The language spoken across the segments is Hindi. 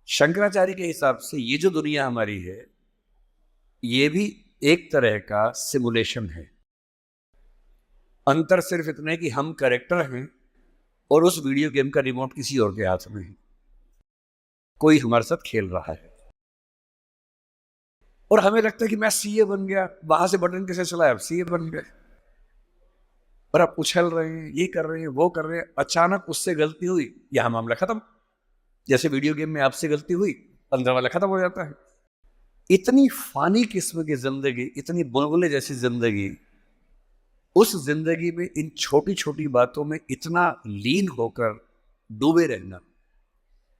शंकराचार्य के हिसाब से ये जो दुनिया हमारी है, ये भी एक तरह का सिमुलेशन है। अंतर सिर्फ इतना है कि हम कैरेक्टर हैं और उस वीडियो गेम का रिमोट किसी और के हाथ में है। कोई हमारे साथ खेल रहा है और हमें लगता है कि मैं सीए बन गया, वहां से बटन कैसे चलाया, अब सीए बन गए और आप उछल रहे हैं, ये कर रहे हैं, वो कर रहे हैं। अचानक उससे गलती हुई, यहां मामला खत्म। जैसे वीडियो गेम में आपसे गलती हुई, अंदर वाला खत्म हो जाता है। इतनी फानी किस्म की जिंदगी, इतनी बुलबुले जैसी जिंदगी, उस जिंदगी में इन छोटी छोटी बातों में इतना लीन होकर डूबे रहना,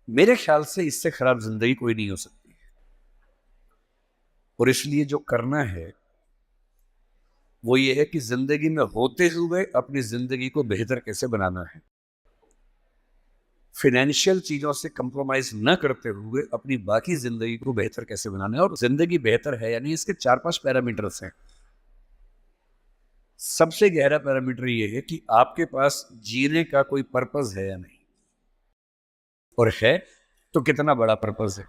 मेरे ख्याल से इससे खराब जिंदगी कोई नहीं हो सकती। और इसलिए जो करना है वो ये है कि जिंदगी में होते हुए अपनी जिंदगी को बेहतर कैसे बनाना है। फाइनेंशियल चीजों से कंप्रोमाइज न करते हुए अपनी बाकी जिंदगी को बेहतर कैसे बनाना है। और जिंदगी बेहतर है यानी इसके 4-5 पैरामीटर्स हैं। सबसे गहरा पैरामीटर ये है कि आपके पास जीने का कोई पर्पस है या नहीं, और है तो कितना बड़ा पर्पस है।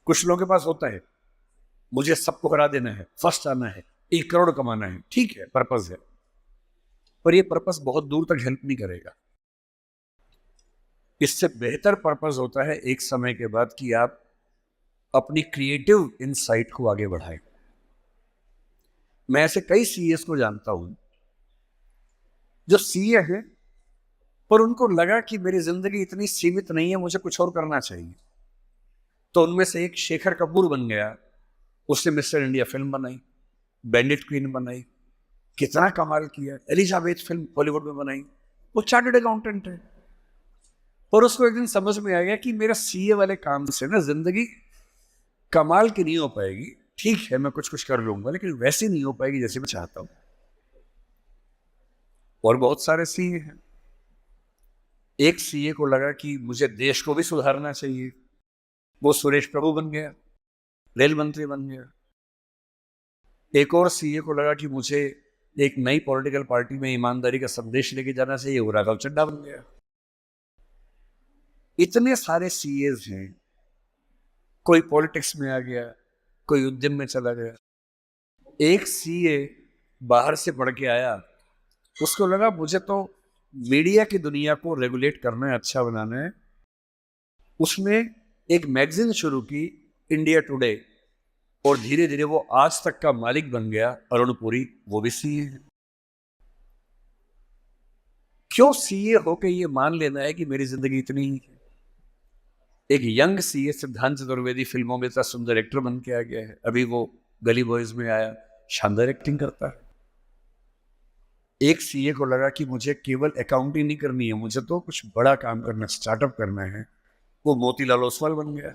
कुछ लोगों के पास होता है, मुझे सबको हरा देना है, फर्स्ट आना है, 1 करोड़ कमाना है, ठीक है, पर्पस है, पर ये पर्पस बहुत दूर तक हेल्प नहीं करेगा। इससे बेहतर पर्पस होता है एक समय के बाद कि आप अपनी क्रिएटिव इनसाइट को आगे बढ़ाएं। मैं ऐसे कई सीएस को जानता हूं जो सीए हैं, पर उनको लगा कि मेरी जिंदगी इतनी सीमित नहीं है, मुझे कुछ और करना चाहिए। तो उनमें से एक शेखर कपूर बन गया। उसने मिस्टर इंडिया फिल्म बनाई, बैंडिट क्वीन बनाई, कितना कमाल किया। एलिजाबेथ फिल्म बॉलीवुड में बनाई। वो चार्टर्ड अकाउंटेंट है, पर उसको एक दिन समझ में आ गया कि मेरा सीए वाले काम से ना जिंदगी कमाल की नहीं हो पाएगी। ठीक है, मैं कुछ कुछ कर लूंगा, लेकिन वैसी नहीं हो पाएगी जैसे मैं चाहता हूं। और बहुत सारे सीए हैं। एक सीए को लगा कि मुझे देश को भी सुधारना चाहिए, वो सुरेश प्रभु बन गया, रेल मंत्री बन गया। एक और सीए को लगा कि मुझे एक नई पॉलिटिकल पार्टी में ईमानदारी का संदेश लेके जाना चाहिए, वो राघव चड्ढा बन गया। इतने सारे सीएस हैं। कोई पॉलिटिक्स में आ गया, कोई उद्यम में चला गया। एक सीए बाहर से पढ़ के आया, उसको लगा मुझे तो मीडिया की दुनिया को रेगुलेट करना है, अच्छा बनाना है। उसने एक मैगजीन शुरू की, इंडिया टुडे, और धीरे धीरे वो आज तक का मालिक बन गया। अरुण पुरी, वो भी सीए है। क्यों सीए होके ये मान लेना है कि मेरी जिंदगी इतनी ही है। एक यंग सीए सिद्धांत चतुर्वेदी फिल्मों में इतना सुंदर एक्टर बन के आ गया है। अभी वो गली बॉयज में आया, शानदार एक्टिंग करता है। एक सीए को लगा कि मुझे केवल अकाउंटिंग नहीं करनी है, मुझे तो कुछ बड़ा काम करना, स्टार्टअप करना है, वो मोतीलाल ओसवाल बन गया।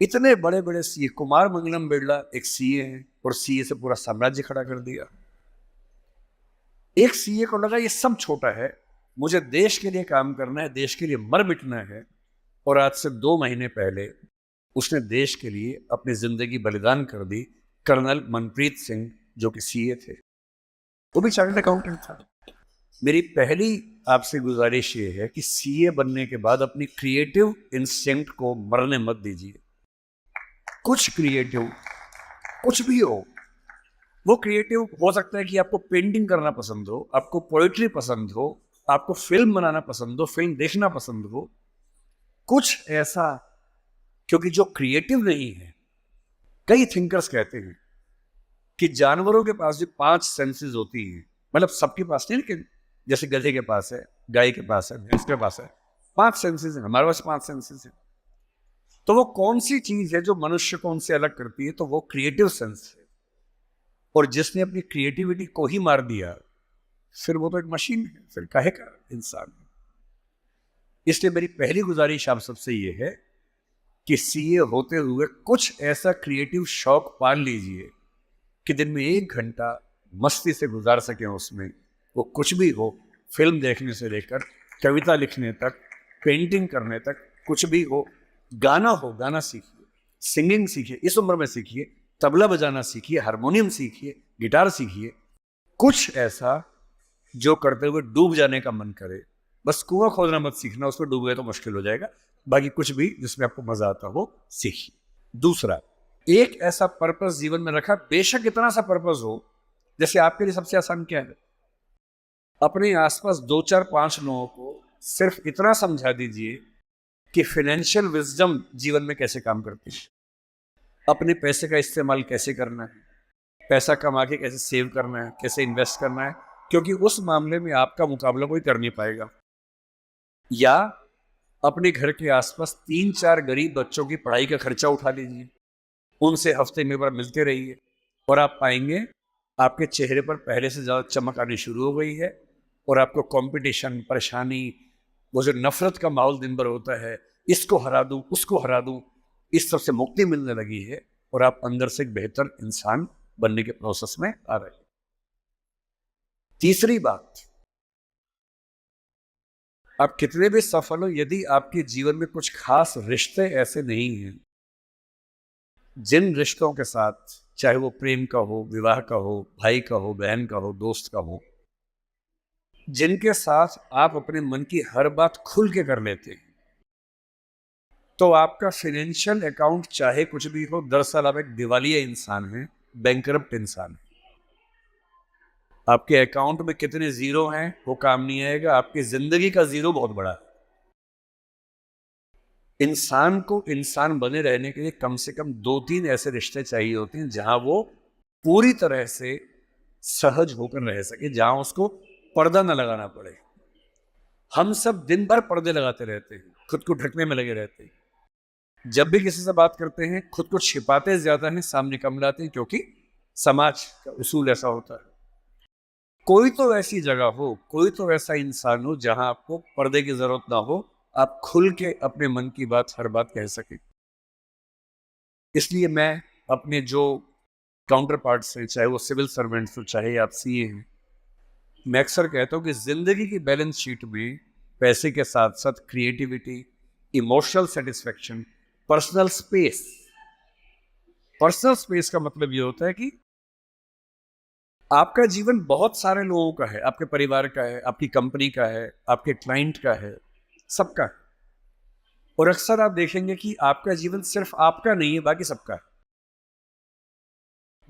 इतने बड़े बड़े सीए, कुमार मंगलम बिरला एक सीए है और सीए से पूरा साम्राज्य खड़ा कर दिया। एक सीए को लगा ये सब छोटा है, मुझे देश के लिए काम करना है, देश के लिए मर मिटना है। और आज से 2 महीने पहले उसने देश के लिए अपनी जिंदगी बलिदान कर दी। कर्नल मनप्रीत सिंह, जो कि सीए थे, वो भी चार्टर्ड अकाउंटेंट था। मेरी पहली आपसे गुजारिश ये है कि सीए बनने के बाद अपनी क्रिएटिव इंस्टिंक्ट को मरने मत दीजिए। कुछ क्रिएटिव, कुछ भी हो, वो क्रिएटिव हो सकता है कि आपको पेंटिंग करना पसंद हो, आपको पोएट्री पसंद हो, आपको फिल्म बनाना पसंद हो, फिल्म देखना पसंद हो, कुछ ऐसा। क्योंकि जो क्रिएटिव नहीं है, कई थिंकर्स कहते हैं कि जानवरों के पास जो 5 सेंसेस होती हैं, मतलब सबके पास नहीं, लेकिन जैसे गधे के पास है, गाय के पास है, भैंस के पास है, 5 सेंसेस हैं। हमारे पास 5 सेंसेस हैं। तो वो कौन सी चीज है जो मनुष्य को उनसे अलग करती है? तो वो क्रिएटिव सेंस है। और जिसने अपनी क्रिएटिविटी को ही मार दिया, फिर वो तो एक मशीन है, फिर काहे का इंसान है। इसलिए मेरी पहली गुजारिश आप सबसे ये है कि सीए होते हुए कुछ ऐसा क्रिएटिव शौक पाल लीजिए कि दिन में 1 घंटा मस्ती से गुजार सकें उसमें। वो कुछ भी हो, फिल्म देखने से लेकर कविता लिखने तक, पेंटिंग करने तक, कुछ भी हो। गाना हो, गाना सीखिए, सिंगिंग सीखिए, इस उम्र में सीखिए, तबला बजाना सीखिए, हारमोनियम सीखिए, गिटार सीखिए। कुछ ऐसा जो करते हुए डूब जाने का मन करे, बस कुआं खोदना मत सीखना, उसमें डूब गए तो मुश्किल हो जाएगा। बाकी कुछ भी जिसमें आपको मजा आता हो सीखिए। दूसरा, एक ऐसा पर्पस जीवन में रखा, बेशक इतना सा पर्पस हो, जैसे आपके लिए सबसे आसान क्या है, अपने आसपास 2 4 5 लोगों को सिर्फ इतना समझा दीजिए कि फाइनेंशियल विजडम जीवन में कैसे काम करती है, अपने पैसे का इस्तेमाल कैसे करना है, पैसा कमा के कैसे सेव करना है, कैसे इन्वेस्ट करना है, क्योंकि उस मामले में आपका मुकाबला कोई कर नहीं पाएगा। या अपने घर के आसपास 3 4 गरीब बच्चों की पढ़ाई का खर्चा उठा लीजिए, उनसे हफ्ते में बार मिलते रहिए, और आप पाएंगे आपके चेहरे पर पहले से ज़्यादा चमक आनी शुरू हो गई है, और आपको कंपटीशन, परेशानी, वो जो नफरत का माहौल दिन भर होता है, इसको हरा दूं, उसको हरा दूं, इस सब से मुक्ति मिलने लगी है, और आप अंदर से एक बेहतर इंसान बनने के प्रोसेस में आ रहे हैं। तीसरी बात, आप कितने भी सफल हो, यदि आपके जीवन में कुछ खास रिश्ते ऐसे नहीं हैं, जिन रिश्तों के साथ, चाहे वो प्रेम का हो, विवाह का हो, भाई का हो, बहन का हो, दोस्त का हो, जिनके साथ आप अपने मन की हर बात खुल के कर लेते हैं, तो आपका फाइनेंशियल अकाउंट चाहे कुछ भी हो, दरअसल आप एक दिवालिया इंसान हैं, बैंकरप्ट इंसान है। आपके अकाउंट में कितने जीरो हैं वो काम नहीं आएगा, आपकी जिंदगी का जीरो बहुत बड़ा है। इंसान को इंसान बने रहने के लिए कम से कम 2 3 ऐसे रिश्ते चाहिए होते हैं जहां वो पूरी तरह से सहज होकर रह सके, जहां उसको पर्दा न लगाना पड़े। हम सब दिन भर पर्दे लगाते रहते हैं, खुद को ढकने में लगे रहते हैं। जब भी किसी से बात करते हैं, खुद को छिपाते ज्यादा हैं, सामने कम लाते हैं, क्योंकि समाज का उसूल ऐसा होता है। कोई तो ऐसी जगह हो, कोई तो ऐसा इंसान हो जहां आपको पर्दे की जरूरत ना हो, आप खुल के अपने मन की बात, हर बात कह सके। इसलिए मैं अपने जो काउंटर पार्ट्स हैं, चाहे वो सिविल सर्वेंट्स हो, चाहे आप सीए हैं, मैं अक्सर कहता हूं कि जिंदगी की बैलेंस शीट में पैसे के साथ साथ creativity, emotional satisfaction, personal space. Personal space का मतलब ये होता है कि आपका जीवन बहुत सारे लोगों का है, आपके परिवार का है, आपकी कंपनी का है, आपके क्लाइंट का है, सबका है। और अक्सर आप देखेंगे कि आपका जीवन सिर्फ आपका नहीं है, बाकी सबका है।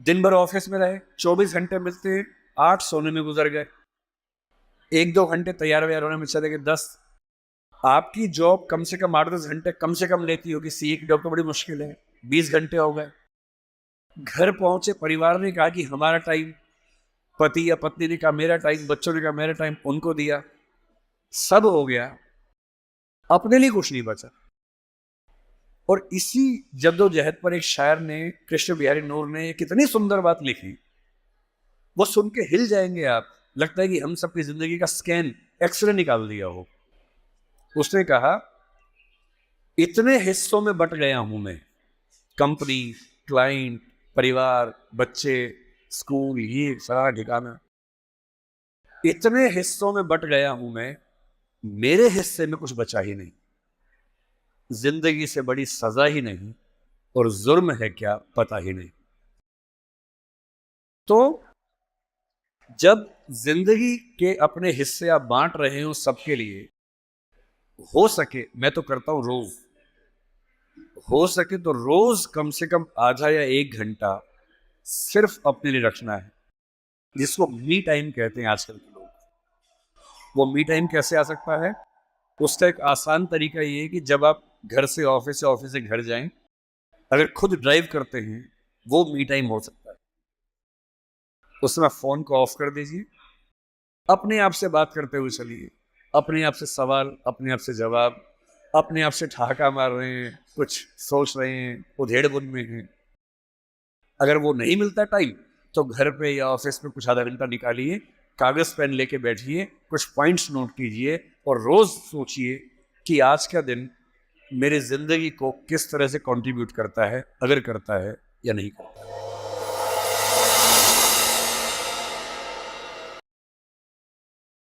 दिन भर ऑफिस में रहे, 24 घंटे मिलते हैं, 8 सोने में गुजर गए, 1 2 घंटे तैयार व्यार होने में चले गए 10। आपकी जॉब कम से कम 8 10 घंटे कम से कम लेती होगी, सीए की जॉब तो बड़ी मुश्किल है, 20 घंटे हो गए। घर पहुंचे, परिवार ने कहा कि हमारा टाइम, पति या पत्नी ने कहा मेरा टाइम, बच्चों ने कहा मेरा टाइम, उनको दिया, सब हो गया, अपने लिए कुछ नहीं बचा। और इसी जद्दोजहद पर एक शायर ने, कृष्ण बिहारी नूर ने, कितनी सुंदर बात लिखी, वो सुन के हिल जाएंगे आप। लगता है कि हम सबकी जिंदगी का स्कैन, एक्सरे निकाल दिया हो। उसने कहा, इतने हिस्सों में बट गया हूं मैं, कंपनी, क्लाइंट, परिवार, बच्चे, स्कूल, ये सारा ठिकाना, इतने हिस्सों में बट गया हूं मैं, मेरे हिस्से में कुछ बचा ही नहीं। जिंदगी से बड़ी सजा ही नहीं, और जुर्म है क्या पता ही नहीं। तो जब जिंदगी के अपने हिस्से आप बांट रहे हो सबके लिए, हो सके, मैं तो करता हूं रोज, हो सके तो रोज कम से कम आधा या 1 घंटा सिर्फ अपने लिए रखना है, जिसको मी टाइम कहते हैं आजकल के लोग। वो मी टाइम कैसे आ सकता है? उसका एक आसान तरीका ये है कि जब आप घर से ऑफिस या ऑफिस से घर जाएं, अगर खुद ड्राइव करते हैं, वो मी टाइम हो सकता है। उसमें फोन को ऑफ कर दीजिए, अपने आप से बात करते हुए चलिए, अपने आप से सवाल, अपने आप से जवाब, अपने आप से ठहाका मार रहे हैं, कुछ सोच रहे हैं, उधेड़ बुन में हैं। अगर वो नहीं मिलता टाइम, तो घर पे या ऑफिस में कुछ आधा घंटा निकालिए, कागज पेन लेके बैठिए, कुछ पॉइंट्स नोट कीजिए, और रोज सोचिए कि आज का दिन मेरी जिंदगी को किस तरह से कंट्रीब्यूट करता है, अगर करता है या नहीं करता है।